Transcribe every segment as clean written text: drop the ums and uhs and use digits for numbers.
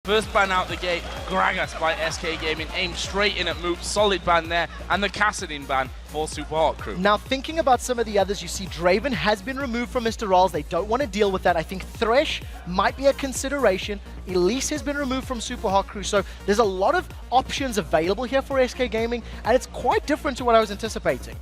First ban out the gate, Gragas by SK Gaming, aimed straight in at Moopz, solid ban there, and the Kassadin ban for Supa Hot Crew. Now, thinking about some of the others, you see Draven has been removed from Mr. RalleZ. They don't want to deal with that. I think Thresh might be a consideration. Elise has been removed from Supa Hot Crew, so there's a lot of options available here for SK Gaming, and it's quite different to what I was anticipating.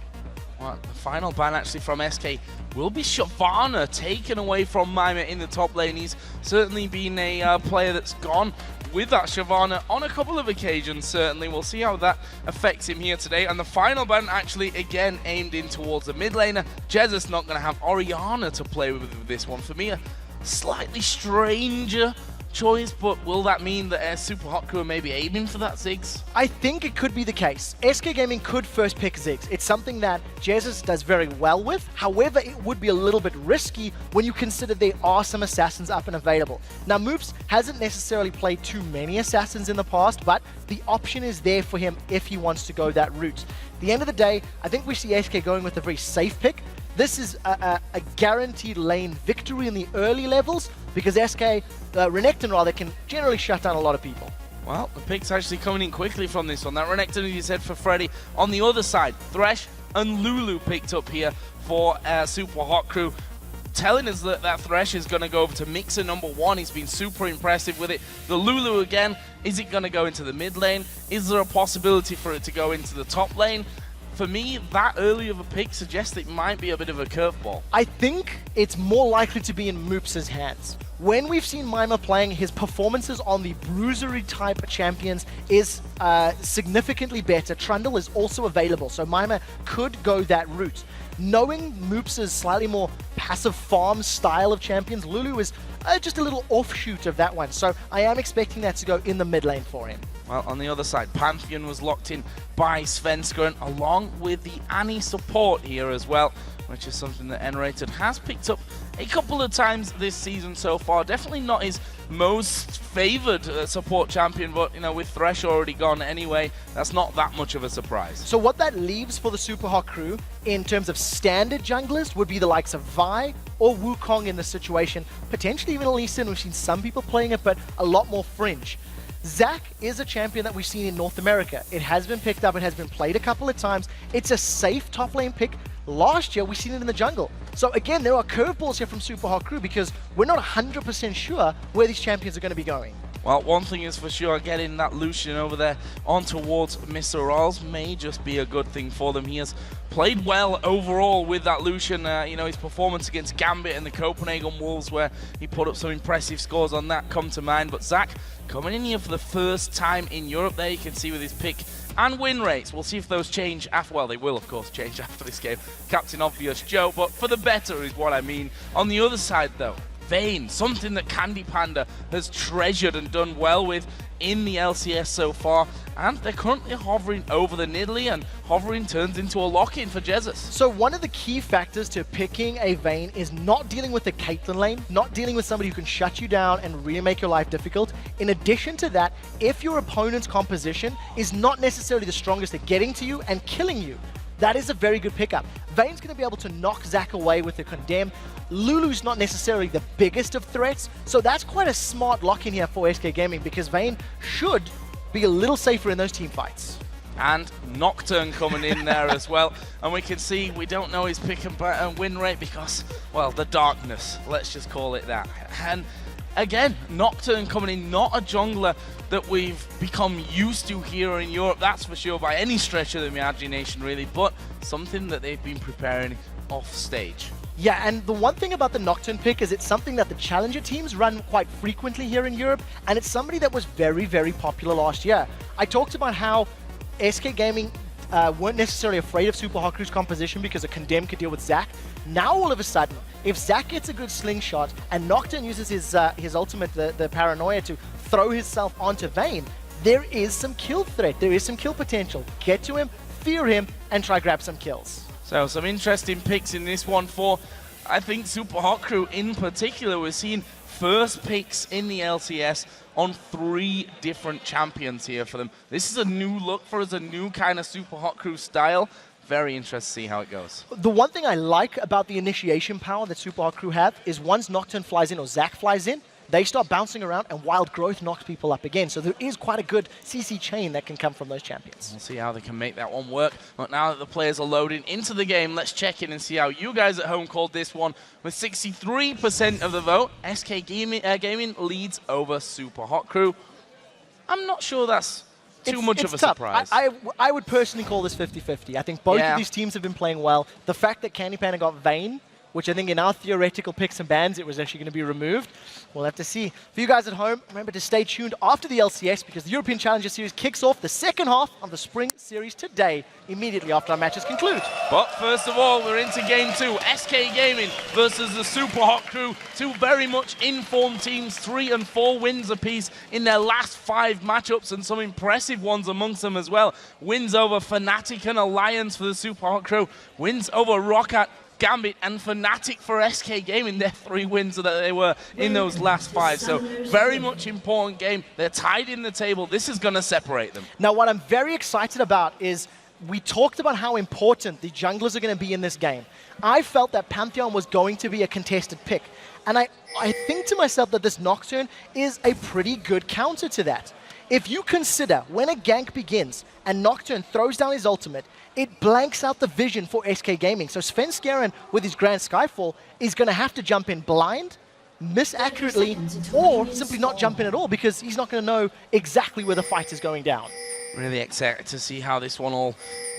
Well, the final ban actually from SK will be Shyvana, taken away from Mimer in the top lane. He's certainly been a player that's gone with that Shyvana on a couple of occasions, certainly. We'll see how that affects him here today. And the final ban actually, again, aimed in towards the mid laner. Jesiz not going to have Orianna to play with this one. For me, a slightly stranger choice, but will that mean that Supa Hot Crew are maybe aiming for that Ziggs? I think it could be the case. SK Gaming could first pick Ziggs. It's something that Jesiz does very well with. However, it would be a little bit risky when you consider there are some assassins up and available. Now, Moopz hasn't necessarily played too many assassins in the past, but the option is there for him if he wants to go that route. At the end of the day, I think we see SK going with a very safe pick. This is a guaranteed lane victory in the early levels because SK, Renekton rather, can generally shut down a lot of people. Well, the pick's actually coming in quickly from this one. That Renekton, as you said, for Freddy. On the other side, Thresh and Lulu picked up here for Supa Hot Crew, telling us that Thresh is going to go over to Migxa #1. He's been super impressive with it. The Lulu again, is it going to go into the mid lane? Is there a possibility for it to go into the top lane? For me, that early of a pick suggests it might be a bit of a curveball. I think it's more likely to be in Moopz' hands. When we've seen Mimer playing, his performances on the bruisery type champions is significantly better. Trundle is also available, so Mimer could go that route. Knowing Moopz' slightly more passive farm style of champions, Lulu is just a little offshoot of that one. So I am expecting that to go in the mid lane for him. Well, on the other side, Pantheon was locked in by Svenskeren, along with the Annie support here as well, which is something that nRated has picked up a couple of times this season so far. Definitely not his most favored support champion, but you know, with Thresh already gone anyway, that's not that much of a surprise. So what that leaves for the Supa Hot Crew in terms of standard junglers would be the likes of Vi or Wukong in this situation, potentially even Elise. We've seen some people playing it, but a lot more fringe. Zac is a champion that we've seen in North America. It has been picked up, it has been played a couple of times. It's a safe top lane pick. Last year, we've seen it in the jungle. So again, there are curveballs here from Supa Hot Crew because we're not 100% sure where these champions are going to be going. Well, one thing is for sure, getting that Lucian over there on towards Mr. RalleZ may just be a good thing for them. He has played well overall with that Lucian. You know, his performance against Gambit and the Copenhagen Wolves, where he put up some impressive scores on that, come to mind. But Zac coming in here for the first time in Europe there, you can see with his pick and win rates. We'll see if those change after, well, they will of course change after this game. Captain Obvious Joe, but for the better is what I mean. On the other side though, Vayne, something that CandyPanda has treasured and done well with in the LCS so far, and they're currently hovering over the Nidalee, and hovering turns into a lock-in for Jesiz. So one of the key factors to picking a Vayne is not dealing with the Caitlyn lane, not dealing with somebody who can shut you down and really make your life difficult. In addition to that, if your opponent's composition is not necessarily the strongest at getting to you and killing you, that is a very good pickup. Vayne's going to be able to knock Zac away with the Condemn. Lulu's not necessarily the biggest of threats, so that's quite a smart lock-in here for SK Gaming because Vayne should be a little safer in those team fights. And Nocturne coming in there as well. And we can see we don't know his pick and win rate because, well, the darkness, let's just call it that. And again, Nocturne coming in, not a jungler that we've become used to here in Europe, that's for sure, by any stretch of the imagination really, but something that they've been preparing off stage. Yeah, and the one thing about the Nocturne pick is it's something that the challenger teams run quite frequently here in Europe, and it's somebody that was very, very popular last year. I talked about how SK Gaming weren't necessarily afraid of Supa Hot Crew's composition because a Condemn could deal with Zac. Now all of a sudden, if Zac gets a good slingshot and Nocturne uses his ultimate, the Paranoia, to throw himself onto Vayne, there is some kill threat, there is some kill potential. Get to him, fear him, and try grab some kills. So some interesting picks in this one for, I think, Supa Hot Crew in particular. We're seeing first picks in the LCS on 3 different champions here for them. This is a new look for us, a new kind of Supa Hot Crew style. Very interested to see how it goes. The one thing I like about the initiation power that Supa Hot Crew have is once Nocturne flies in or Zac flies in, they start bouncing around and Wild Growth knocks people up again. So there is quite a good CC chain that can come from those champions. We'll see how they can make that one work. But now that the players are loading into the game, let's check in and see how you guys at home called this one. With 63% of the vote, SK Gaming leads over Supa Hot Crew. I'm not sure that's too much of a tough. surprise. I would personally call this 50-50. I think both of these teams have been playing well. The fact that CandyPanda got Vayne, which I think in our theoretical picks and bans, it was actually going to be removed. We'll have to see. For you guys at home, remember to stay tuned after the LCS because the European Challenger Series kicks off the second half of the Spring Series today, immediately after our matches conclude. But first of all, we're into Game 2. SK Gaming versus the Supa Hot Crew. Two very much informed teams, 3 and 4 wins apiece in their last 5 matchups, and some impressive ones amongst them as well. Wins over Fnatic and Alliance for the Supa Hot Crew. Wins over Roccat, Gambit and Fnatic for SK Gaming, their 3 wins that they were in those last 5. So very much important game. They're tied in the table. This is going to separate them. Now what I'm very excited about is we talked about how important the junglers are going to be in this game. I felt that Pantheon was going to be a contested pick. And I think to myself that this Nocturne is a pretty good counter to that. If you consider when a gank begins and Nocturne throws down his ultimate, it blanks out the vision for SK Gaming. So Svenskeren with his Grand Skyfall is going to have to jump in blind, miss accurately, or simply not jump in at all because he's not going to know exactly where the fight is going down. Really excited to see how this one all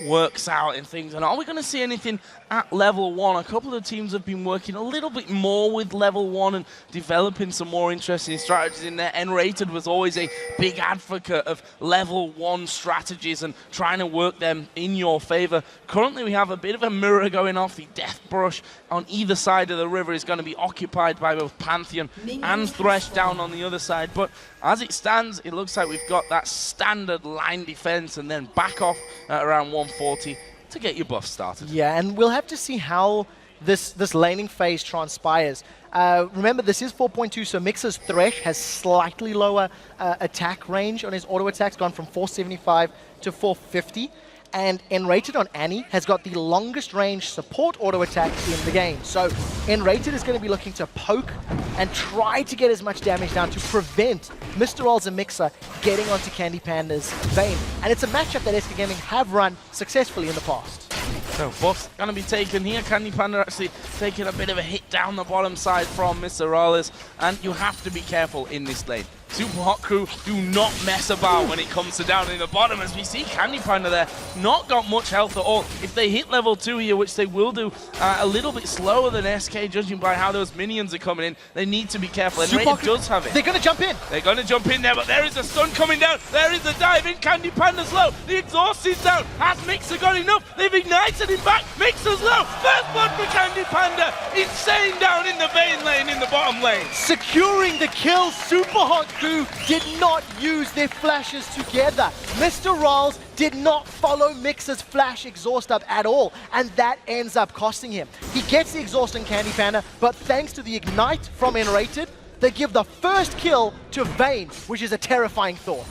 works out and things. And are we going to see anything at level 1? A couple of teams have been working a little bit more with level 1 and developing some more interesting strategies in there. nRated was always a big advocate of level 1 strategies and trying to work them in your favor. Currently, we have a bit of a mirror going off. The Death Brush on either side of the river is going to be occupied by both Pantheon and Thresh down on the other side. But as it stands, it looks like we've got that standard line defense and then back off at around 140 to get your buff started. Yeah, and we'll have to see how this laning phase transpires. Remember, this is 4.2, so Migxa's Thresh has slightly lower attack range on his auto attacks, gone from 475 to 450. And nRated on Annie has got the longest range support auto attack in the game. So nRated is going to be looking to poke and try to get as much damage down to prevent Mr. RalleZ and Migxa getting onto CandyPanda's Vayne. And it's a matchup that SK Gaming have run successfully in the past. So buff's going to be taken here. CandyPanda actually taking a bit of a hit down the bottom side from Mr. RalleZ. And you have to be careful in this lane. Supa Hot Crew do not mess about when it comes to down in the bottom, as we see CandyPanda there not got much health at all. If they hit level 2 here, which they will do a little bit slower than SK, judging by how those minions are coming in, they need to be careful. And nRated does have it. They're going to jump in. They're going to jump in there, but there is a stun coming down. There is a dive in. CandyPanda's low. The exhaust is down. Has Migxa got enough? They've ignited him back. Mixa's low. First blood for CandyPanda. Insane down in the Vayne lane, in the bottom lane. Securing the kill, Supa Hot Crew did not use their flashes together. Mr. RalleZ did not follow Mixa's flash exhaust up at all, and that ends up costing him. He gets the exhaust on CandyPanda, but thanks to the ignite from nRated, they give the first kill to Vayne, which is a terrifying thought.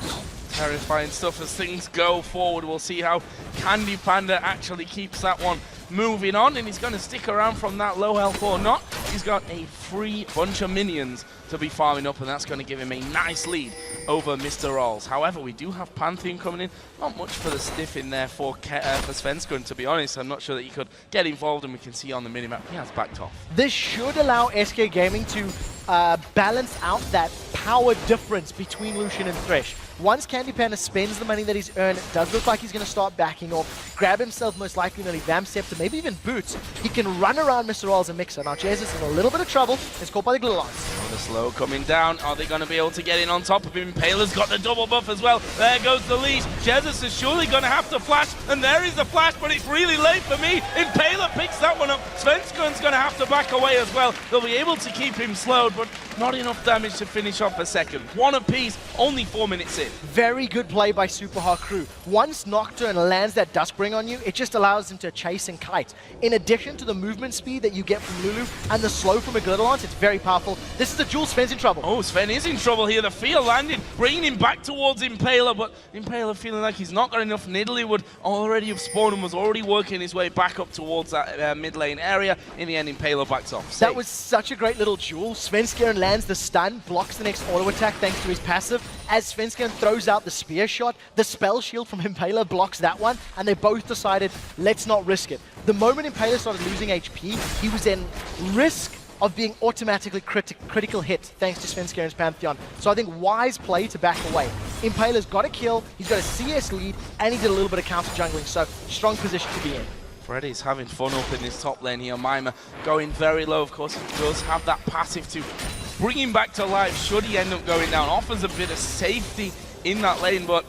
Terrifying stuff as things go forward. We'll see how CandyPanda actually keeps that one moving on, and he's going to stick around from that low health or not. He's got a free bunch of minions to be farming up, and that's going to give him a nice lead over Mr. RalleZ. However, we do have Pantheon coming in. Not much for the stiff in there for Svenskeren, to be honest. I'm not sure that he could get involved, and we can see on the minimap he has backed off. This should allow SK Gaming to balance out that power difference between Lucian and Thresh. Once CandyPanda spends the money that he's earned, it does look like he's going to start backing off, grab himself most likely an Vamp Scepter, maybe even Boots. He can run around Mr. RalleZ and Migxa. Now Jesiz is in a little bit of trouble. It's caught by the glue lines. The slow coming down. Are they going to be able to get in on top of him? Impaler's got the double buff as well. There goes the leash. Jesiz is surely going to have to flash, and there is the flash, but it's really late for me. Impaler picks that one up. Svenskeren's going to have to back away as well. They'll be able to keep him slowed, but not enough damage to finish off a second. One apiece, only 4 minutes in. Very good play by Supa Hot Crew. Once Nocturne lands that Duskbring on you, it just allows him to chase and kite. In addition to the movement speed that you get from Lulu and the slow from a Glitter Lance, it's very powerful. This is a duel. Sven's in trouble. Oh, Sven is in trouble here. The fear landed, bringing him back towards Impaler, but Impaler feeling like he's not got enough. Nidalee would already have spawned and was already working his way back up towards that mid lane area. In the end, Impaler backs off. That was such a great little duel. Svenskeren lands the stun, blocks the next auto attack thanks to his passive. As Svenskeren throws out the spear shot, the spell shield from Impaler blocks that one, and they both decided, let's not risk it. The moment Impaler started losing HP, he was in risk of being automatically critical hit thanks to Svenskeren's Pantheon. So I think wise play to back away. Impaler's got a kill, he's got a CS lead, and he did a little bit of counter jungling, so strong position to be in. Freddy's having fun up in this top lane here. Mimer going very low. Of course, he does have that passive to bring him back to life should he end up going down. Offers a bit of safety in that lane, but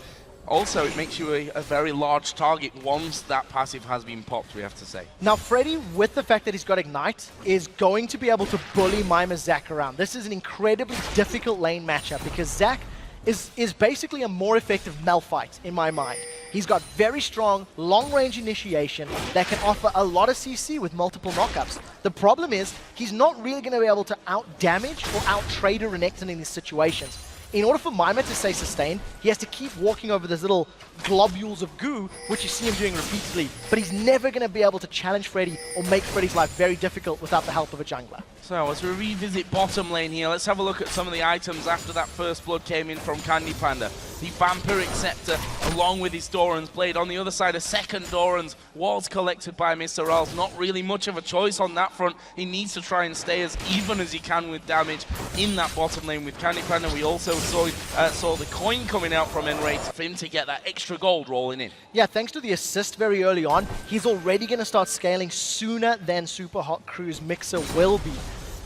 also it makes you a very large target once that passive has been popped, we have to say. Now Freddy, with the fact that he's got Ignite, is going to be able to bully Mimer's Zac around. This is an incredibly difficult lane matchup because Zac is basically a more effective Malphite in my mind. He's got very strong, long-range initiation that can offer a lot of CC with multiple knockups. The problem is, he's not really going to be able to out-damage or out-trade a Renekton in these situations. In order for Mimer to stay sustained, he has to keep walking over those little globules of goo, which you see him doing repeatedly. But he's never going to be able to challenge Freddy or make Freddy's life very difficult without the help of a jungler. So as we revisit bottom lane here, let's have a look at some of the items after that first blood came in from CandyPanda. The Vampiric Scepter, along with his Doran's Blade. On the other side, a second Doran's was collected by Mr. RalleZ. Not really much of a choice on that front. He needs to try and stay as even as he can with damage in that bottom lane with CandyPanda. We also saw the coin coming out from nRated for him to get that extra gold rolling in. Yeah, thanks to the assist very early on, he's already going to start scaling sooner than Supa Hot Crew's Migxa will be.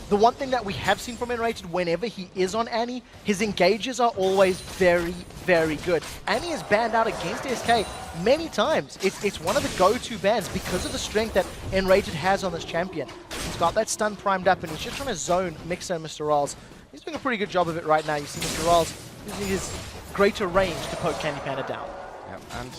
The one thing that we have seen from nRated whenever he is on Annie, his engages are always very, very good. Annie is banned out against SK many times. It's one of the go-to bans because of the strength that nRated has on this champion. He's got that stun primed up and he's just trying to zone Migxa and Mr. RalleZ. He's doing a pretty good job of it right now. You see Mr. RalleZ using his greater range to poke CandyPanda down. Yep, and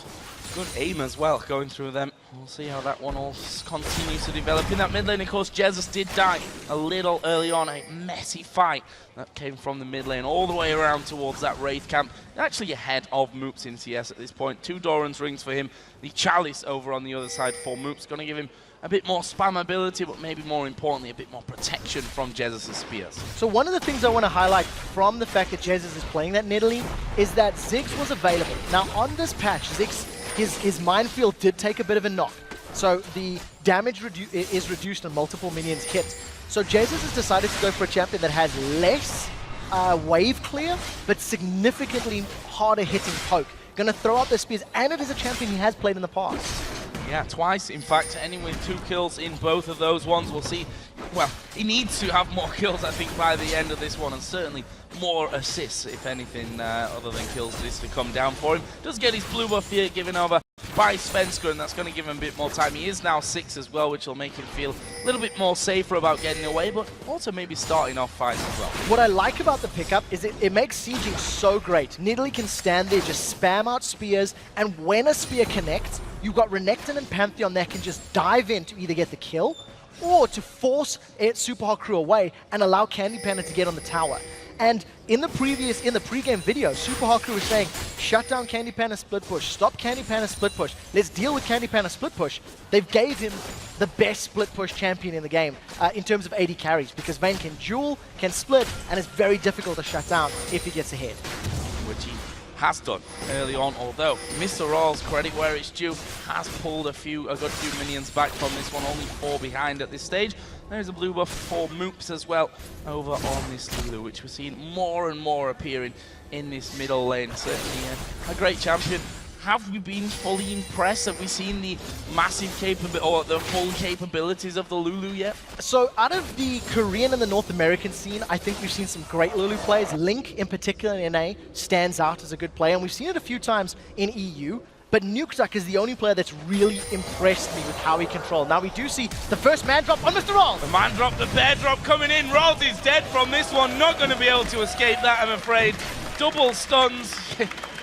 good aim as well, going through them. We'll see how that one all continues to develop. In that mid lane, of course, Jesiz did die a little early on. A messy fight that came from the mid lane all the way around towards that Wraith camp. Actually ahead of Moopz in CS at this point. 2 Doran's rings for him. The Chalice over on the other side for Moopz. Going to give him a bit more spam ability, but maybe more importantly, a bit more protection from Jeziz's spears. So one of the things I want to highlight from the fact that Jesiz is playing that Nidalee is that Ziggs was available. Now on this patch, Ziggs, his minefield did take a bit of a knock. So the damage is reduced on multiple minions hit. So Jesiz has decided to go for a champion that has less wave clear, but significantly harder hitting poke. Gonna throw out the spears, and it is a champion he has played in the past. Yeah, twice, in fact, ending with 2 kills in both of those ones. We'll see. Well, he needs to have more kills, I think, by the end of this one, and certainly more assists, if anything, other than kills, this to come down for him. Does get his blue buff here given over by Svenskeren, and that's going to give him a bit more time. He is now 6 as well, which will make him feel a little bit more safer about getting away, but also maybe starting off fights as well. What I like about the pickup is it makes sieging so great. Nidalee can stand there, just spam out spears, and when a spear connects, you've got Renekton and Pantheon that can just dive in to either get the kill or to force Supa Hot Crew away and allow CandyPanda to get on the tower. And in the pre-game video, Supa Hot Crew was saying, shut down CandyPanda split push, stop CandyPanda split push, let's deal with CandyPanda split push. They've gave him the best split push champion in the game in terms of AD carries, because Vayne can duel, can split, and it's very difficult to shut down if he gets ahead. Which he has done early on, although Mr. RalleZ, credit where it's due, has pulled a good few minions back from this one, only 4 behind at this stage. There's a blue buff for Moopz as well over on this Lulu, which we're seeing more and more appearing in this middle lane. Certainly a great champion. Have we been fully impressed? Have we seen the massive or the full capabilities of the Lulu yet? So out of the Korean and the North American scene, I think we've seen some great Lulu players. Link, in particular in NA, stands out as a good player, and we've seen it a few times in EU. But Nocturne is the only player that's really impressed me with how he controlled. Now we do see the first man drop on Mr. RalleZ. The man drop, the bear drop coming in. RalleZ is dead from this one. Not going to be able to escape that, I'm afraid. Double stuns.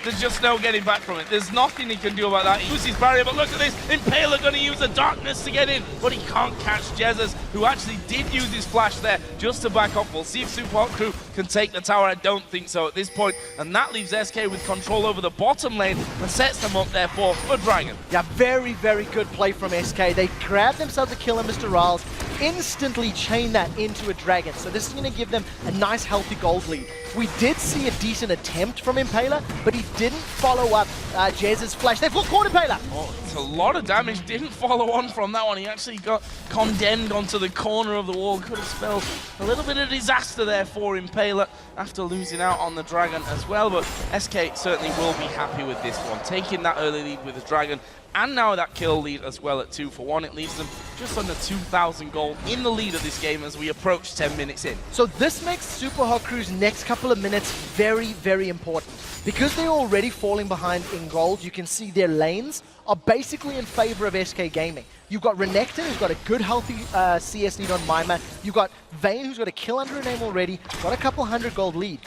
there's just no getting back from it. There's nothing he can do about that. He uses his barrier, but look at this. Impaler going to use the darkness to get in, but he can't catch Jesiz, who actually did use his flash there just to back up. We'll see if Supa Hot Crew can take the tower. I don't think so at this point, and that leaves SK with control over the bottom lane and sets them up there for Dragon. Yeah, very, very good play from SK. They grabbed themselves a kill on Mr. RalleZ, instantly chain that into a Dragon. So this is going to give them a nice, healthy gold lead. We did see a decent attempt from Impaler, but he didn't follow up Jez's flash. They've caught Impaler! Oh, it's a lot of damage. Didn't follow on from that one. He actually got condemned onto the corner of the wall. Could have spelled a little bit of disaster there for Impaler after losing out on the Dragon as well. But SK certainly will be happy with this one, taking that early lead with the Dragon. And now that kill lead as well at 2-for-1. It leaves them just under 2,000 gold in the lead of this game as we approach 10 minutes in. So this makes Supa Hot Crew's next couple of minutes very, very important. Because they're already falling behind in gold, you can see their lanes are basically in favor of SK Gaming. You've got Renekton, who's got a good, healthy CS lead on Mimer. You've got Vayne, who's got a kill under her name already, got a couple 100 gold lead.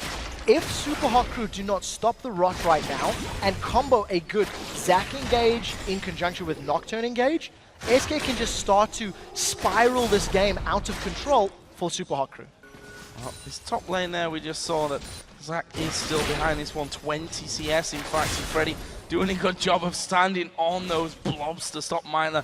If Supa Hot Crew do not stop the rot right now and combo a good Zac engage in conjunction with Nocturne engage, SK can just start to spiral this game out of control for Supa Hot Crew. Well, this top lane there, we just saw that Zac is still behind this 120 CS. In fact, and Freddy doing a good job of standing on those blobs to stop Mimer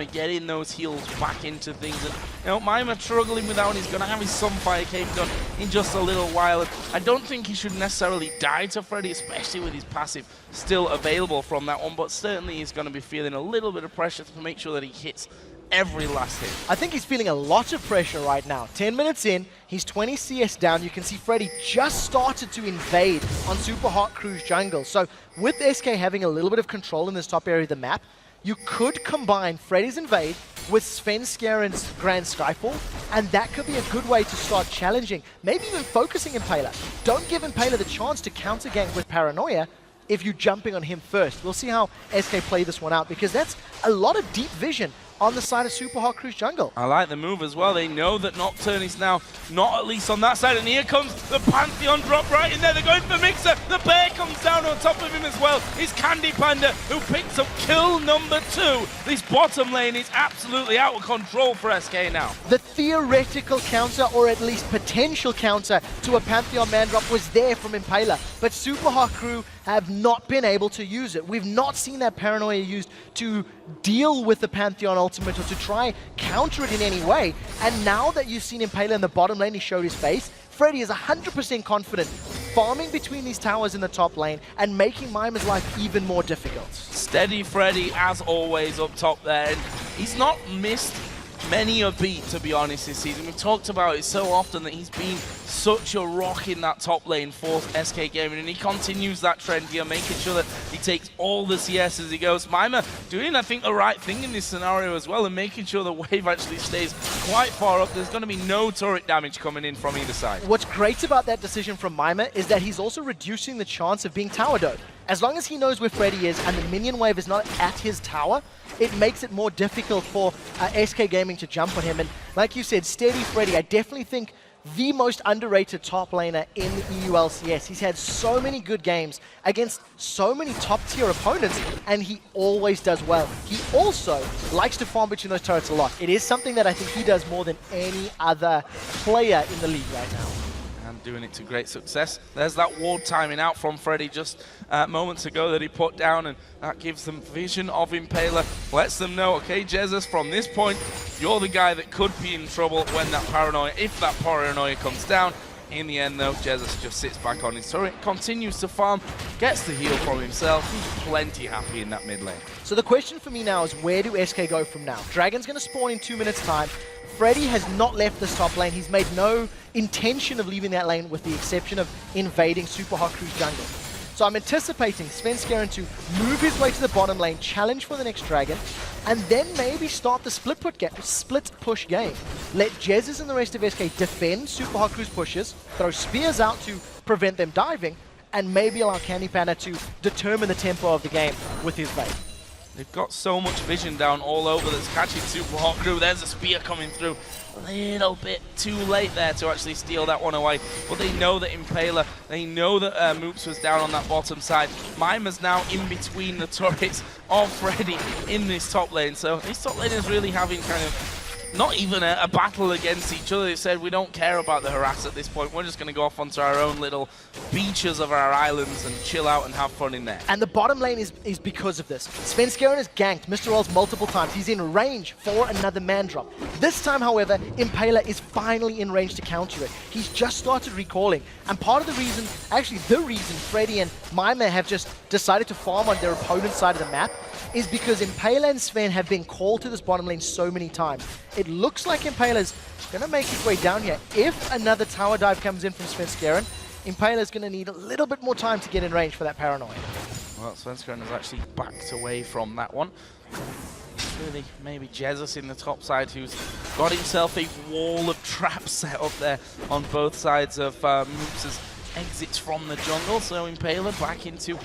getting those heals back into things. And, you know, Mimer struggling with that one. He's going to have his Sunfire Cape done in just a little while. And I don't think he should necessarily die to Freddy, especially with his passive still available from that one. But certainly he's going to be feeling a little bit of pressure to make sure that he hits every last hit. I think he's feeling a lot of pressure right now. 10 minutes in, he's 20 CS down. You can see Freddy just started to invade on Supa Hot Crew's jungle. So with SK having a little bit of control in this top area of the map, you could combine Freddy's invade with Svenskeren's Grand Skyfall, and that could be a good way to start challenging, maybe even focusing Impaler. Don't give Impaler the chance to counter gank with Paranoia if you're jumping on him first. We'll see how SK play this one out, because that's a lot of deep vision on the side of Supa Hot Crew's jungle. I like the move as well. They know that Nocturne is now not at least on that side, and here comes the Pantheon drop right in there. They're going for Migxa. The bear comes down on top of him as well. It's CandyPanda who picks up kill number 2. This bottom lane is absolutely out of control for SK now. The theoretical counter, or at least potential counter, to a Pantheon man drop was there from Impaler, but Supa Hot Crew have not been able to use it. We've not seen that Paranoia used to deal with the Pantheon ultimate or to try counter it in any way. And now that you've seen Impaler in the bottom lane, he showed his face, Freddy is 100% confident farming between these towers in the top lane and making Mimer's life even more difficult. Steady Freddy, as always, up top there. And he's not missed many a beat, to be honest, this season. We've talked about it so often that he's been such a rock in that top lane for SK Gaming, and he continues that trend here, making sure that he takes all the CS as he goes. Mimer doing, I think, the right thing in this scenario as well, and making sure the wave actually stays quite far up. There's going to be no turret damage coming in from either side. What's great about that decision from Mimer is that he's also reducing the chance of being tower dode. As long as he knows where Freddy is and the minion wave is not at his tower, it makes it more difficult for SK Gaming to jump on him. And like you said, steady Freddy, I definitely think the most underrated top laner in the EU LCS. He's had so many good games against so many top-tier opponents, and he always does well. He also likes to farm between those turrets a lot. It is something that I think he does more than any other player in the league right now. Doing it to great success. There's that ward timing out from Freddy just moments ago that he put down, and that gives them vision of Impaler. Lets them know, okay, Jesiz, from this point, you're the guy that could be in trouble when that Paranoia, if that Paranoia comes down. In the end, though, Jesiz just sits back on his turret, continues to farm, gets the heal from himself. He's plenty happy in that mid lane. So the question for me now is, where do SK go from now? Dragon's going to spawn in 2 minutes' time. Freddy has not left this top lane. He's made no intention of leaving that lane with the exception of invading Supa Hot Crew's jungle. So I'm anticipating Svenskeren to move his way to the bottom lane, challenge for the next Dragon, and then maybe start the split push game. Let Jesiz and the rest of SK defend Supa Hot Crew's pushes, throw spears out to prevent them diving, and maybe allow CandyPanda to determine the tempo of the game with his bait. They've got so much vision down all over that's catching Supa Hot Crew. There's a spear coming through. A little bit too late there to actually steal that one away. But they know that Impaler, they know that Moopz was down on that bottom side. Mimer's now in between the turrets of Freddy in this top lane. So this top lane is really having kind of not even a battle against each other. They said, we don't care about the harass at this point. We're just going to go off onto our own little beaches of our islands and chill out and have fun in there. And the bottom lane is because of this. Svenskeren has ganked Mr. RalleZ multiple times. He's in range for another man drop. This time, however, Impaler is finally in range to counter it. He's just started recalling. And part of the reason, actually the reason Freddy and Mimer have just decided to farm on their opponent's side of the map is because Impaler and Sven have been called to this bottom lane so many times. It looks like Impaler's going to make his way down here. If another tower dive comes in from Svenskeren, Impaler's going to need a little bit more time to get in range for that paranoia. Well, Svenskeren has actually backed away from that one. Really, maybe Jesiz in the top side, who's got himself a wall of traps set up there on both sides of Moopz's exits from the jungle. So Impaler back into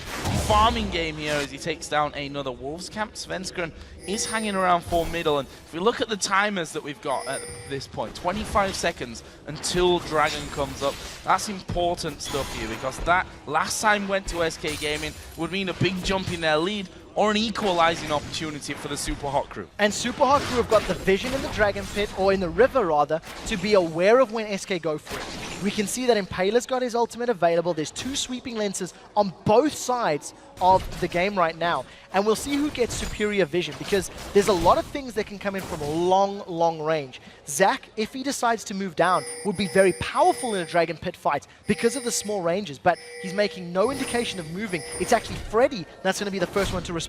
farming game here as he takes down another Wolves camp. Svenskeren is hanging around for middle, and if we look at the timers that we've got at this point, 25 seconds until Dragon comes up. That's important stuff here, because that last time went to SK Gaming would mean a big jump in their lead or an equalizing opportunity for the Supa Hot Crew. And Supa Hot Crew have got the vision in the Dragon Pit, or in the river rather, to be aware of when SK go for it. We can see that Impaler's got his ultimate available. There's two sweeping lenses on both sides of the game right now. And we'll see who gets superior vision, because there's a lot of things that can come in from long range. Zac, if he decides to move down, would be very powerful in a Dragon Pit fight because of the small ranges, but he's making no indication of moving. It's actually Freddy that's going to be the first one to respond.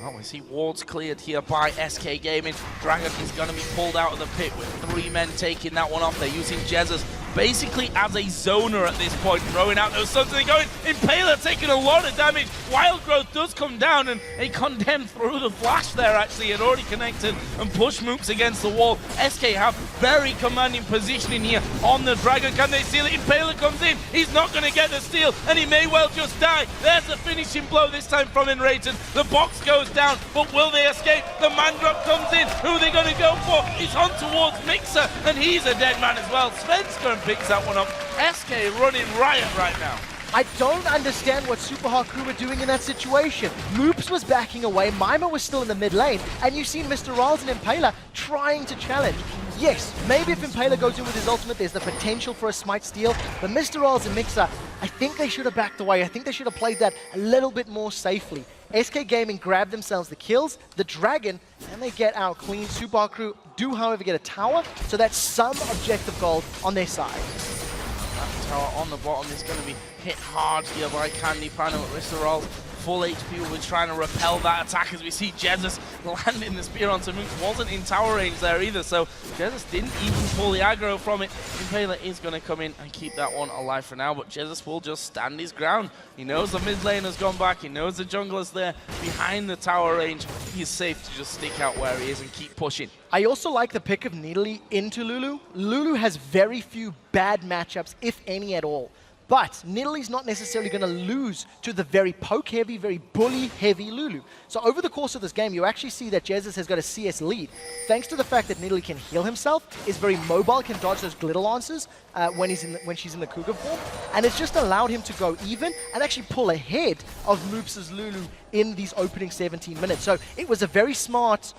Well, we see wards cleared here by SK Gaming. Dragon is going to be pulled out of the pit with 3 men taking that one off. They're using Jesiz basically as a zoner at this point, throwing out those stuns. They're going, Impaler taking a lot of damage. Wild Growth does come down, and a condemn through the flash there actually had already connected and pushed Moopz against the wall. SK have very commanding positioning here on the Dragon. Can they steal it? Impaler comes in. He's not going to get the steal, and he may well just die. There's the finishing blow this time from nRated. The box goes down, but will they escape? The man drop comes in. Who are they going to go for? It's on towards Migxa, and he's a dead man as well. Svenskeren picks that one up. SK running riot right now. I don't understand what Supa Hot Crew were doing in that situation. Moopz was backing away, Mimer was still in the mid lane, and you've seen Mr. RalleZ and Impaler trying to challenge. Yes, maybe if Impaler goes in with his ultimate, there's the potential for a smite steal, but Mr. RalleZ and Migxa, I think they should have backed away. I think they should have played that a little bit more safely. SK Gaming grabbed themselves the kills, the Dragon, and they get out clean. Supa Hot Crew do, however, get a tower, so that's some objective gold on their side. That tower on the bottom is going to be hit hard here by CandyPanda, but Mr. RalleZ full HP will be trying to repel that attack as we see Jesiz landing the spear onto Moopz. Wasn't in tower range there either, so Jesiz didn't even pull the aggro from it. Impaler is going to come in and keep that one alive for now, but Jesiz will just stand his ground. He knows the mid lane has gone back, he knows the jungler's there behind the tower range. He's safe to just stick out where he is and keep pushing. I also like the pick of Nidalee into Lulu. Lulu has very few bad matchups, if any at all. But Nidalee's not necessarily going to lose to the very poke-heavy, very bully-heavy Lulu. So over the course of this game, you actually see that Jesiz has got a CS lead, thanks to the fact that Nidalee can heal himself, is very mobile, can dodge those glitter lances when she's in the Cougar form, and it's just allowed him to go even and actually pull ahead of Moopz's Lulu in these opening 17 minutes. So it was a very smart,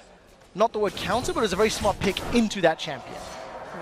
not the word counter, but it was a very smart pick into that champion.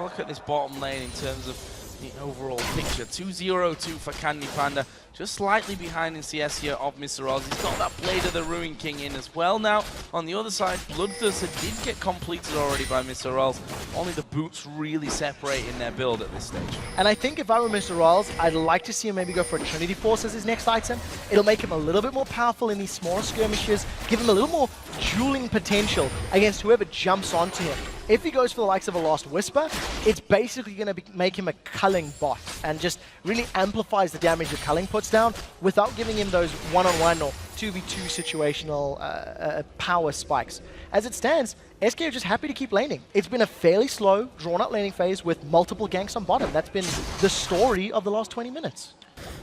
Look at this bottom lane in terms of the overall picture. 2-0-2 for CandyPanda, just slightly behind in CS here of Mr. RalleZ. He's got that Blade of the Ruin King in as well now. On the other side, Bloodthirster did get completed already by Mr. RalleZ. Only the boots really separating their build at this stage. And I think if I were Mr. RalleZ, I'd like to see him maybe go for a Trinity Force as his next item. It'll make him a little bit more powerful in these smaller skirmishes, give him a little more dueling potential against whoever jumps onto him. If he goes for the likes of a Last Whisper, it's basically going to make him a culling bot and just really amplifies the damage that culling puts down without giving him those one-on-one or 2v2 situational power spikes. As it stands, SK are just happy to keep laning. It's been a fairly slow, drawn-out laning phase with multiple ganks on bottom. That's been the story of the last 20 minutes.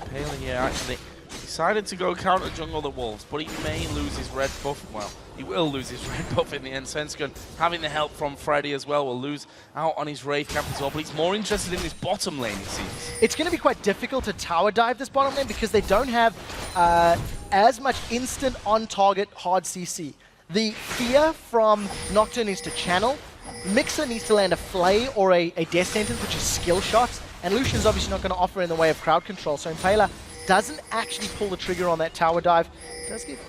Impaler here actually Decided to go counter jungle the Wolves, but he may lose his red buff. Well, he will lose his red buff in the end. Svenskeren, having the help from Freddy as well, will lose out on his Wraith Cap as well, but he's more interested in his bottom lane, it seems. It's going to be quite difficult to tower dive this bottom lane because they don't have as much instant on-target hard CC. The fear from Nocturne needs to channel. Migxa needs to land a Flay or a Death Sentence, which is skill shots, and Lucian's obviously not going to offer in the way of crowd control, so Impaler doesn't actually pull the trigger on that tower dive. Does get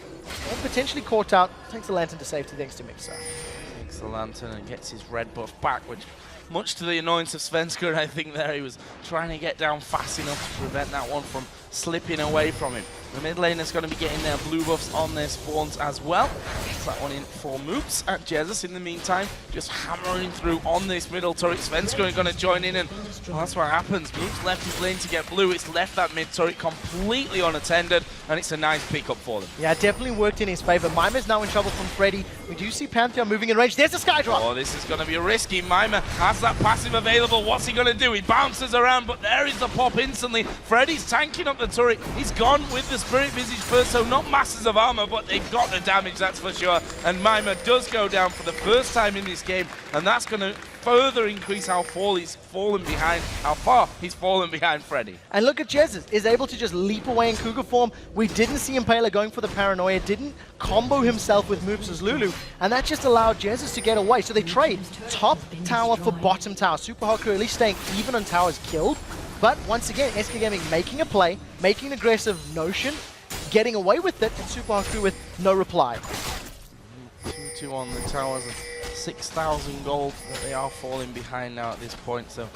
potentially caught out. Takes the Lantern to safety thanks to Migxa. Takes the Lantern and gets his red buff back, which, much to the annoyance of Svenskeren, I think there he was trying to get down fast enough to prevent that one from slipping away from him. The mid laner's going to be getting their blue buffs on their spawns as well. Gets that one in for Moopz at Jesiz in the meantime, just hammering through on this middle turret. Svenskeren going to join in, and well, that's what happens. Moopz left his lane to get blue. It's left that mid turret completely unattended, and it's a nice pickup for them. Yeah, definitely worked in his favor. Mimer's now in trouble from Freddy. We do see Pantheon moving in range. There's the Skydrop! Oh, this is going to be risky. Mimer has that passive available. What's he going to do? He bounces around, but there is the pop instantly. Freddy's tanking up the turret. He's gone with the Spirit Visage first, so not masses of armor, but they've got the damage, that's for sure. And Mimer does go down for the first time in this game, and that's going to further increase how far he's fallen behind Freddy. And look at Jesiz, is able to just leap away in Cougar form. We didn't see Impaler going for the paranoia, didn't combo himself with Moopz' Lulu, and that just allowed Jesiz to get away. So they trade top tower for bottom tower. Supa Hot Crew at least staying even on towers killed. But once again, SK Gaming making a play, making an aggressive notion, getting away with it, and Supa Hot Crew with no reply. 2-2 on the towers, and 6,000 gold that they are falling behind now at this point. So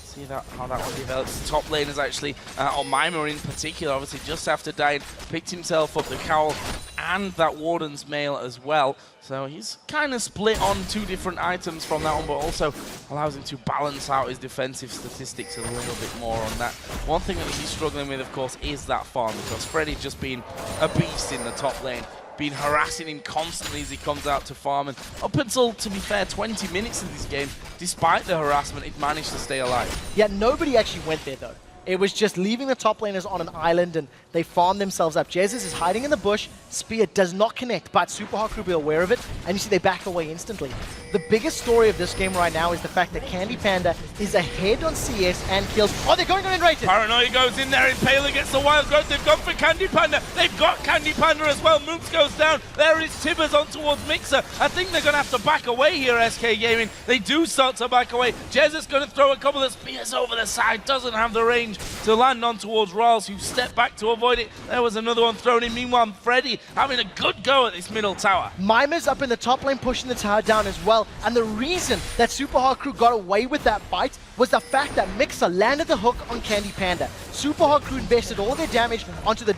see how that one develops. The top lane is actually, on Mimer in particular, obviously just after dying, picked himself up the cowl and that Warden's mail as well. So he's kind of split on two different items from that one, but also allows him to balance out his defensive statistics a little bit more on that. One thing that he's struggling with, of course, is that farm, because Freddy's just been a beast in the top lane, been harassing him constantly as he comes out to farm, and up until, to be fair, 20 minutes of this game, despite the harassment, it managed to stay alive. Yeah, nobody actually went there though. It was just leaving the top laners on an island, and they farmed themselves up. Jesiz is hiding in the bush. Spear does not connect, but Supa Hot Crew will be aware of it, and you see they back away instantly. The biggest story of this game right now is the fact that CandyPanda is ahead on CS and kills. Oh, they're going on nRated! Paranoia goes in there, Impaler gets the wild growth. They've gone for CandyPanda. They've got CandyPanda as well. Moopz goes down. There is Tibbers on towards Migxa. I think they're going to have to back away here, SK Gaming. They do start to back away. Jesiz going to throw a couple of spears over the side. Doesn't have the range to land on towards RalleZ, who stepped back to avoid it. There was another one thrown in. Meanwhile, Freddy having a good go at this middle tower. Mimer's up in the top lane pushing the tower down as well, and the reason that Supa Hot Crew got away with that fight was the fact that Migxa landed the hook on CandyPanda. Supa Hot Crew invested all their damage onto the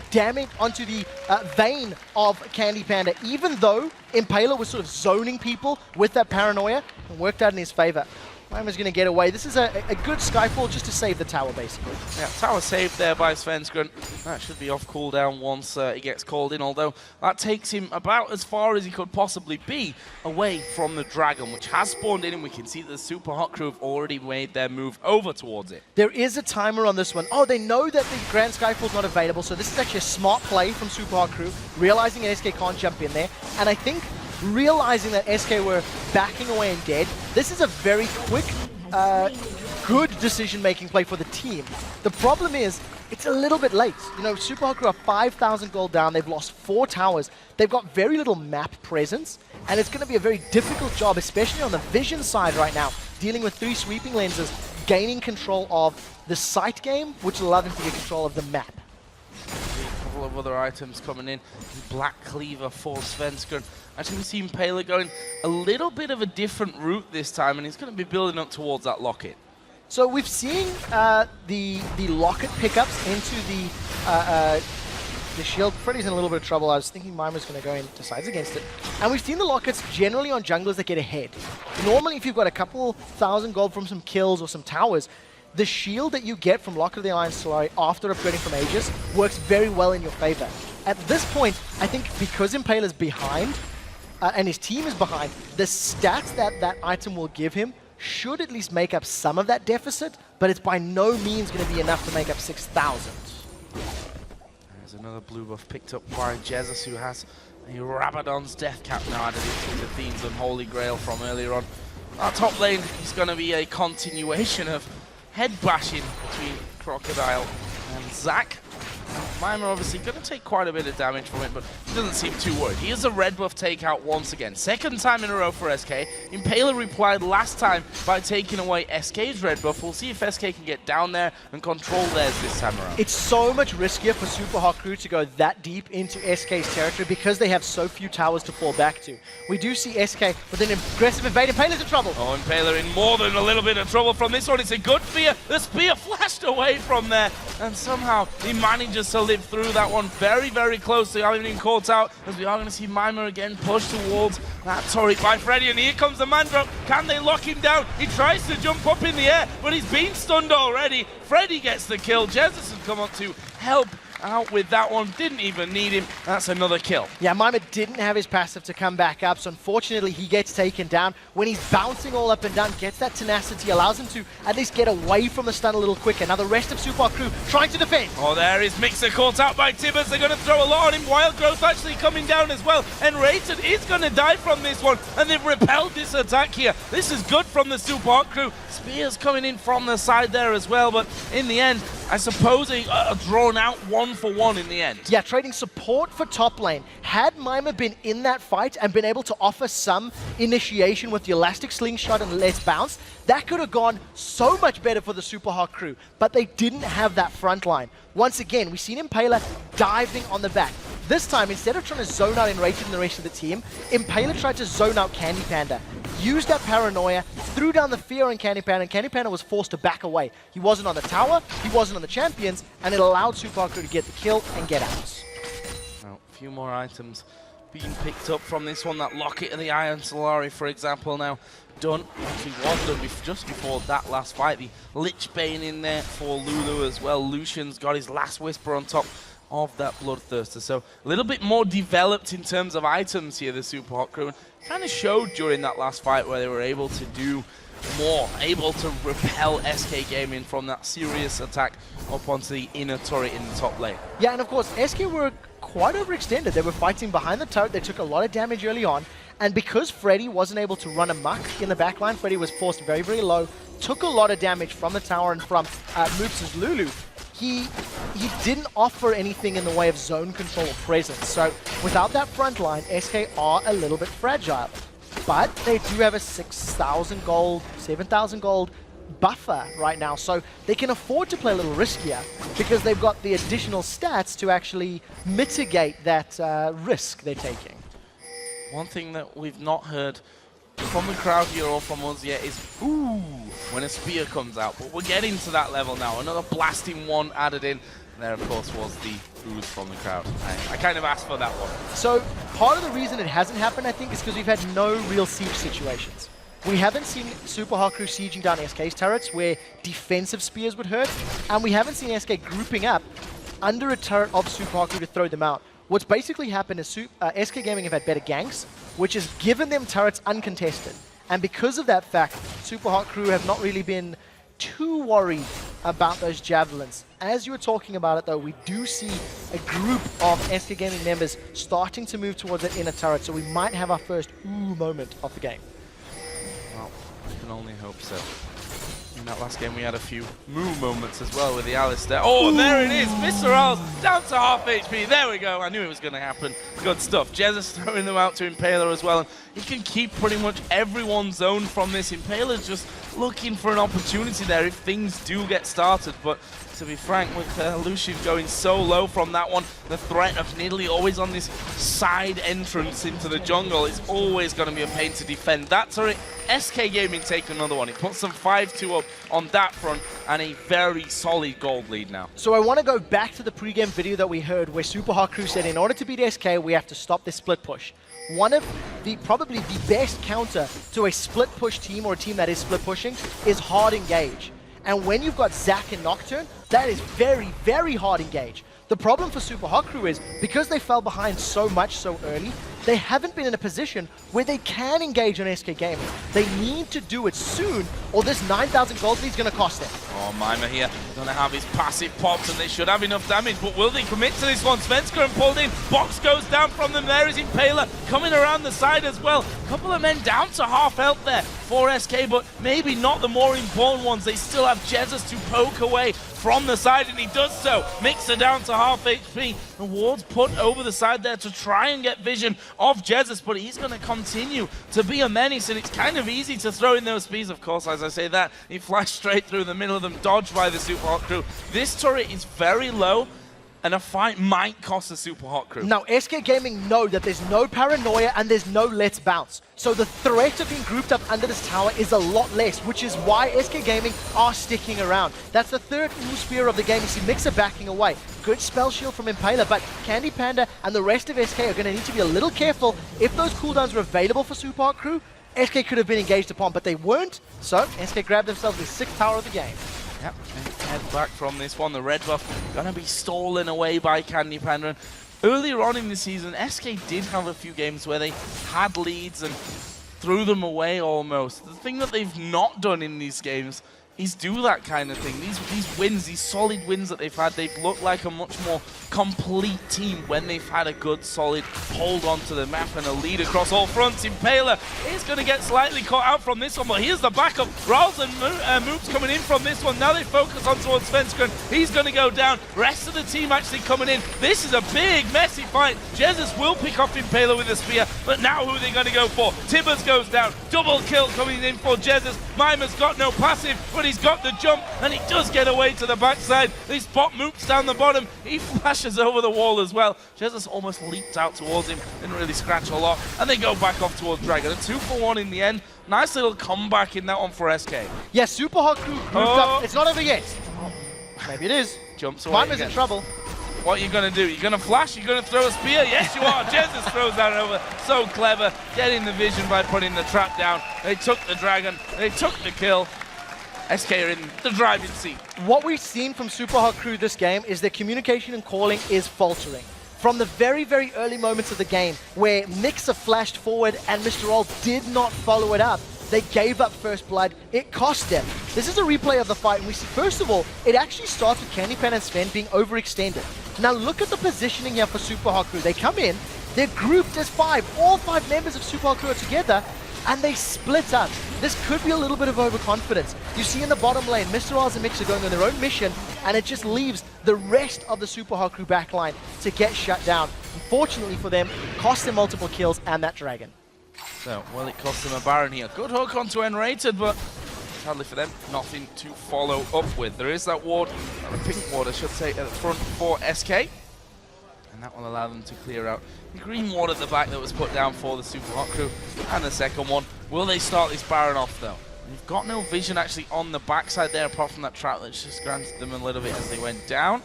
Vayne of CandyPanda, even though Impaler was sort of zoning people with that paranoia, and worked out in his favor. Mimer's going to get away. This is a good Skyfall just to save the tower, basically. Yeah, tower saved there by Svenskeren. That should be off cooldown once he gets called in, although that takes him about as far as he could possibly be away from the Dragon, which has spawned in, and we can see that the Supa Hot Crew have already made their move over towards it. There is a timer on this one. Oh, they know that the Grand Skyfall's not available, so this is actually a smart play from Supa Hot Crew, realizing that SK can't jump in there, and I think realizing that SK were backing away and dead, this is a very quick, good decision-making play for the team. The problem is, it's a little bit late. You know, Supa Hot Crew are 5,000 gold down, they've lost 4 towers, they've got very little map presence, and it's going to be a very difficult job, especially on the vision side right now, dealing with 3 sweeping lenses, gaining control of the sight game, which will allow them to get control of the map. A couple of other items coming in. Black Cleaver for Svenskeren. Actually, we see Impaler going a little bit of a different route this time, and he's going to be building up towards that locket. So we've seen the locket pickups into the shield. Freddy's in a little bit of trouble. I was thinking Mimer's going to go in, decides against it. And we've seen the lockets generally on junglers that get ahead. Normally, if you've got a couple thousand gold from some kills or some towers, the shield that you get from Locket of the Alliance Solari after upgrading from Aegis works very well in your favor. At this point, I think because Impaler's behind, and his team is behind, the stats that item will give him should at least make up some of that deficit, but it's by no means going to be enough to make up 6,000. There's another blue buff picked up by Jesiz, who has a Rabadon's Death Cap now added into the Fiend's Unholy Grail from earlier on. Our top lane is going to be a continuation of head bashing between Crocodile and Zac. Mimer obviously going to take quite a bit of damage from it, but he doesn't seem too worried. He has a red buff takeout once again. Second time in a row for SK. Impaler replied last time by taking away SK's red buff. We'll see if SK can get down there and control theirs this time around. It's so much riskier for Supa Hot Crew to go that deep into SK's territory because they have so few towers to fall back to. We do see SK with an aggressive invade. Impaler's in trouble. Oh, Impaler in more than a little bit of trouble from this one. It's a good fear. The spear flashed away from there, and somehow he manages to live through that one very, very close. They haven't even caught out, as we are going to see Mimer again push towards that turret by Freddy, and here comes the man drop. Can they lock him down? He tries to jump up in the air, but he's been stunned already. Freddy gets the kill. Jesiz has come up to help out with that one. Didn't even need him. That's another kill. Yeah, Mimer didn't have his passive to come back up, so unfortunately he gets taken down. When he's bouncing all up and down, gets that tenacity, allows him to at least get away from the stun a little quicker. Now the rest of Supa Hot Crew trying to defend. Oh, there is Migxa caught out by Tibbers. They're going to throw a lot on him. Wild Growth actually coming down as well. nRated is going to die from this one, and they've repelled this attack here. This is good from the Supa Hot Crew. Spears coming in from the side there as well, but in the end, I suppose a drawn-out 1-for-1 in the end. Yeah, trading support for top lane. Had Mimer been in that fight and been able to offer some initiation with the Elastic Slingshot and Let's Bounce, that could have gone so much better for the Supa Hot Crew, but they didn't have that front line. Once again, we've seen Impaler diving on the back. This time, instead of trying to zone out nRated and the rest of the team, Impaler tried to zone out CandyPanda. Used that paranoia, threw down the fear on CandyPanda, and CandyPanda was forced to back away. He wasn't on the tower, he wasn't on the champions, and it allowed Supa Hot Crew to get the kill and get out. Now, a few more items being picked up from this one. That Locket of the Iron Solari, for example, now done. Actually was done just before that last fight. The Lich Bane in there for Lulu as well. Lucian's got his last Whisper on top of that Bloodthirster. So a little bit more developed in terms of items here, the Supa Hot Crew. Kind of showed during that last fight where they were able to do more, able to repel SK Gaming from that serious attack up onto the inner turret in the top lane. Yeah, and of course, SK were quite overextended. They were fighting behind the turret. They took a lot of damage early on. And because Freddy wasn't able to run amok in the backline, Freddy was forced very, very low, took a lot of damage from the tower and from Moopz' Lulu. He didn't offer anything in the way of zone control or presence. So without that front line, SK are a little bit fragile. But they do have a 6,000 gold, 7,000 gold buffer right now. So they can afford to play a little riskier because they've got the additional stats to actually mitigate that risk they're taking. One thing that we've not heard from the crowd here or from us yet is ooh when a spear comes out, but we're getting to that level now. Another blasting one added in. There, of course, was the ooze from the crowd. I kind of asked for that one. So part of the reason it hasn't happened, I think, is because we've had no real siege situations. We haven't seen Supa Hot Crew sieging down SK's turrets where defensive spears would hurt, and we haven't seen SK grouping up under a turret of Supa Hot Crew to throw them out. What's basically happened is SK Gaming have had better ganks, which has given them turrets uncontested. And because of that fact, Supa Hot Crew have not really been too worried about those javelins. As you were talking about it though, we do see a group of SK Gaming members starting to move towards that inner turret, so we might have our first ooh moment of the game. Well, I can only hope so. In that last game we had a few moo moments as well with the Alistair. Oh, and there it is! Mr. RalleZ down to half HP. There we go. I knew it was going to happen. Good stuff. Jesiz throwing them out to Impaler as well. And he can keep pretty much everyone's zone from this. Impaler's just looking for an opportunity there if things do get started. But to be frank, with Lucian going so low from that one, the threat of Nidalee always on this side entrance into the jungle is always going to be a pain to defend. That turret, SK Gaming take another one. It puts them 5-2 up on that front and a very solid gold lead now. So I want to go back to the pregame video that we heard where Supa Hot Crew said in order to beat SK, we have to stop this split push. One of the probably the best counter to a split push team or a team that is split pushing is hard engage. And when you've got Zac and Nocturne, that is very, very hard engage. The problem for Supa Hot Crew is, because they fell behind so much so early, they haven't been in a position where they can engage on SK Gaming. They need to do it soon, or this 9,000 gold lead is going to cost them. Oh, Mimer here, gonna have his passive pops, and they should have enough damage, but will they commit to this one? Svenskeren pulled in, box goes down from them, there is Impaler coming around the side as well. Couple of men down to half health there for SK, but maybe not the more important ones. They still have Jesiz to poke away from the side, and he does so. Migxa down to half HP, and Ward's put over the side there to try and get vision of Jesiz, but he's going to continue to be a menace, and it's kind of easy to throw in those speeds. Of course, as I say that, he flashed straight through the middle of them, dodged by the Supa Hot Crew. This turret is very low, and a fight might cost the Supa Hot Crew. Now, SK Gaming know that there's no paranoia and there's no let's bounce. So the threat of being grouped up under this tower is a lot less, which is why SK Gaming are sticking around. That's the third Ooh Spear of the game. You see Migxa backing away. Good spell shield from Impaler, but CandyPanda and the rest of SK are going to need to be a little careful. If those cooldowns were available for Supa Hot Crew, SK could have been engaged upon, but they weren't. So SK grabbed themselves the 6th tower of the game. Yep, and head back from this one. The red buff gonna be stolen away by CandyPanda. Earlier on in the season, SK did have a few games where they had leads and threw them away almost. The thing that they've not done in these games is do that kind of thing. These wins, these solid wins that they've had, they've looked like a much more complete team when they've had a good, solid hold onto the map and a lead across all fronts. Impaler is going to get slightly caught out from this one, but here's the backup. RalleZ and Moopz coming in from this one. Now they focus on towards Svenskeren. He's going to go down. Rest of the team actually coming in. This is a big, messy fight. Jesiz will pick off Impaler with a spear, but now who are they going to go for? Tibbers goes down. Double kill coming in for Jesiz. Mimer's got no passive, but he's got the jump, and he does get away to the backside. They spot Moopz down the bottom. He flashes over the wall as well. Jesiz almost leaped out towards him, didn't really scratch a lot, and they go back off towards Dragon. A 2-for-1 in the end. Nice little comeback in that one for SK. Yeah, Supa Hot Crew grouped up. It's not over yet. Maybe it is. Jumps away. Mimer's in trouble. What are you going to do? You're going to flash? You're going to throw a spear? Yes, you are. Jesiz throws that over. So clever. Getting the vision by putting the trap down. They took the Dragon. They took the kill. SK are in the driving seat. What we've seen from Supa Hot Crew this game is their communication and calling is faltering. From the very, very early moments of the game, where Migxa flashed forward and Mr. RalleZ did not follow it up, they gave up first blood. It cost them. This is a replay of the fight, and we see, first of all, it actually starts with CandyPanda and Sven being overextended. Now look at the positioning here for Supa Hot Crew. They come in, they're grouped as 5. All 5 members of Supa Hot Crew are together, and they split up. This could be a little bit of overconfidence. You see in the bottom lane, Mr. RalleZ and Migxa going on their own mission, and it just leaves the rest of the Supa Hot Crew backline to get shut down. Unfortunately for them, cost them multiple kills and that Dragon. So, well, it cost them a Baron here. Good hook onto nRated, but sadly for them, nothing to follow up with. There is that ward, or a pink ward, I should say, at the front for SK. And that will allow them to clear out the green ward at the back that was put down for the Supa Hot Crew. And the second one. Will they start this Baron off, though? They've got no vision actually on the backside there, apart from that trap that just granted them a little bit as they went down.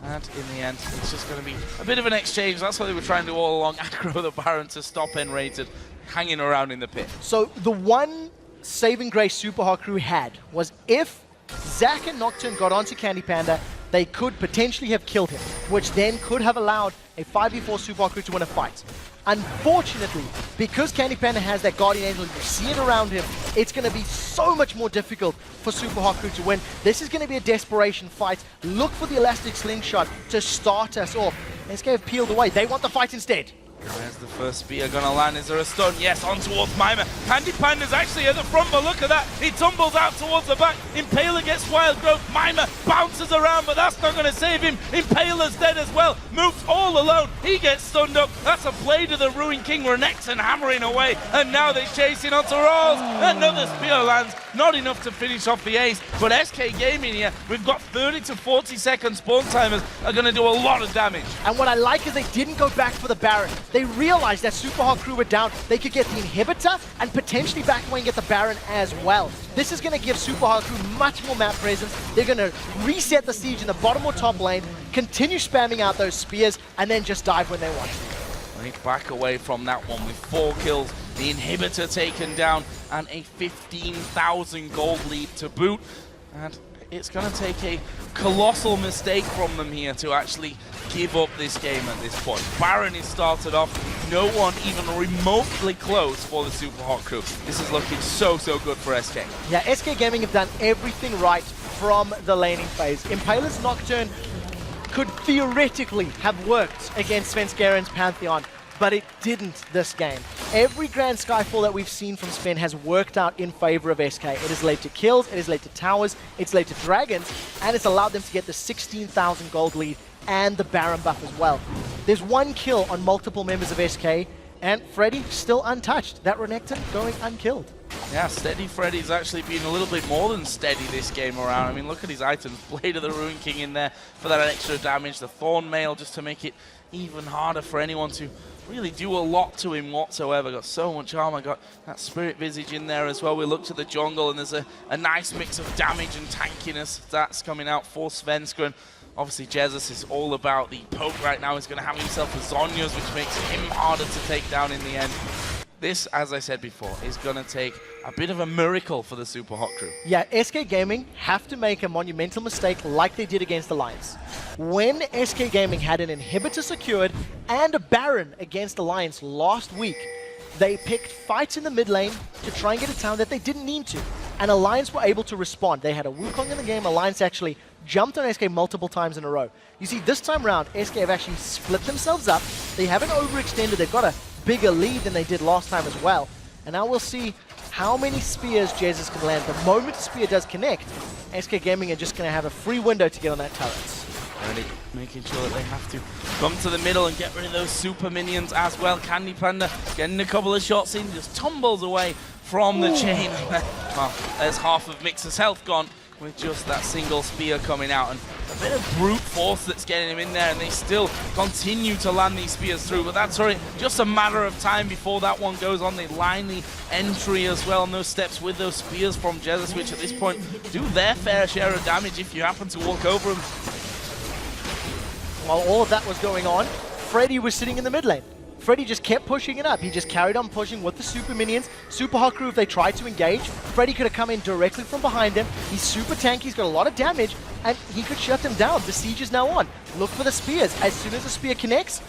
And in the end, it's just going to be a bit of an exchange. That's what they were trying to do all along. Aggro the Baron to stop nRated hanging around in the pit. So the one saving grace Supa Hot Crew had was if Zac and Nocturne got onto CandyPanda, they could potentially have killed him, which then could have allowed a 5v4 Supa Hot Crew to win a fight. Unfortunately, because CandyPanda has that Guardian Angel, you see it around him, it's going to be so much more difficult for Supa Hot Crew to win. This is going to be a desperation fight. Look for the Elastic Slingshot to start us off. SK have peeled away. They want the fight instead. There's the first spear gonna land. Is there a stun? Yes, on towards Mimer. CandyPanda's actually at the front, but look at that. He tumbles out towards the back. Impaler gets wild growth. Mimer bounces around, but that's not gonna save him. Impaler's dead as well. Moopz all alone. He gets stunned up. That's a play to the Ruined King. Renekton hammering away, and now they're chasing onto RalleZ. Another spear lands. Not enough to finish off the ace, but SK Gaming here, we've got 30 to 40 second spawn timers are gonna do a lot of damage. And what I like is they didn't go back for the Baron. They realized that Supa Hot Crew were down. They could get the inhibitor and potentially back away and get the Baron as well. This is going to give Supa Hot Crew much more map presence. They're going to reset the siege in the bottom or top lane, continue spamming out those spears, and then just dive when they want to. They back away from that one with 4 kills, the inhibitor taken down, and a 15,000 gold lead to boot. And it's going to take a colossal mistake from them here to actually give up this game at this point. Baron is started off, no one even remotely close for the Supa Hot Crew. This is looking so good for SK. Yeah, SK Gaming have done everything right from the laning phase. Impaler's Nocturne could theoretically have worked against Svenskeren's Pantheon, but it didn't this game. Every Grand Skyfall that we've seen from Sven has worked out in favor of SK. It has led to kills, it has led to towers, it's led to dragons, and it's allowed them to get the 16,000 gold lead and the Baron buff as well. There's one kill on multiple members of SK, and Freddy still untouched. That Renekton going unkilled. Yeah, Steady Freddy's actually been a little bit more than steady this game around. I mean, look at his items. Blade of the Ruin King in there for that extra damage. The Thorn Mail just to make it even harder for anyone to really do a lot to him whatsoever. Got so much armor, got that Spirit Visage in there as well. We look to the jungle and there's a nice mix of damage and tankiness that's coming out for Svenskeren. Obviously, Jesiz is all about the poke right now. He's going to have himself a Zhonya's, which makes him harder to take down in the end. This, as I said before, is going to take a bit of a miracle for the Supa Hot Crew. Yeah, SK Gaming have to make a monumental mistake like they did against Alliance. When SK Gaming had an inhibitor secured and a Baron against Alliance last week, they picked fights in the mid lane to try and get a tower that they didn't need to. And Alliance were able to respond. They had a Wukong in the game. Alliance actually jumped on SK multiple times in a row. You see, this time around, SK have actually split themselves up. They haven't overextended. They've got a bigger lead than they did last time as well. And now we'll see how many spears Jesiz can land. The moment the spear does connect, SK Gaming are just going to have a free window to get on that turret. Really making sure that they have to come to the middle and get rid of those super minions as well. CandyPanda getting a couple of shots in, just tumbles away from the chain. Well, there's half of Migxa's health gone with just that single spear coming out. And a bit of brute force that's getting him in there, and they still continue to land these spears through. But that's already just a matter of time before that one goes on. They line the entry as well on those steps with those spears from Jesiz, which at this point do their fair share of damage if you happen to walk over them. While all of that was going on, Freddy was sitting in the mid lane. Freddy just kept pushing it up. He just carried on pushing with the super minions. Supa Hot Crew, if they tried to engage, Freddy could have come in directly from behind him. He's super tanky, he's got a lot of damage, and he could shut them down. The siege is now on. Look for the spears. As soon as the spear connects,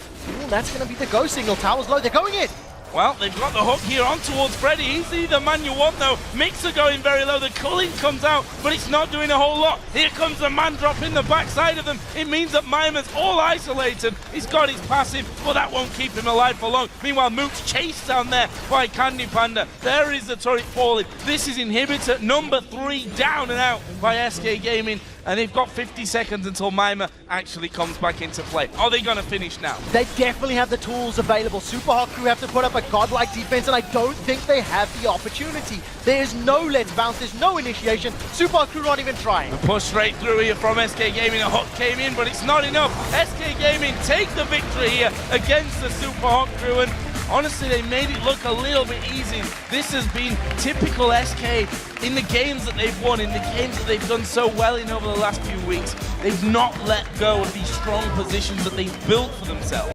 that's going to be the go signal. Tower's low, they're going in. Well, they've got the hook here on towards Freddy. He's the man you want, though. Migxa going very low. The culling comes out, but it's not doing a whole lot. Here comes the man drop in the backside of them. It means that Mimer's all isolated. He's got his passive, but that won't keep him alive for long. Meanwhile, Moopz chased down there by CandyPanda. There is the turret falling. This is inhibitor number 3 down and out by SK Gaming. And they've got 50 seconds until Mimer actually comes back into play. Are they going to finish now? They definitely have the tools available. Supa Hot Crew have to put up a godlike defense, and I don't think they have the opportunity. There's no let's bounce, there's no initiation. Supa Hot Crew not even trying. The push straight through here from SK Gaming. A hook came in, but it's not enough. SK Gaming take the victory here against the Supa Hot Crew, and honestly, they made it look a little bit easy. This has been typical SK in the games that they've won, in the games that they've done so well in over the last few weeks. They've not let go of these strong positions that they've built for themselves.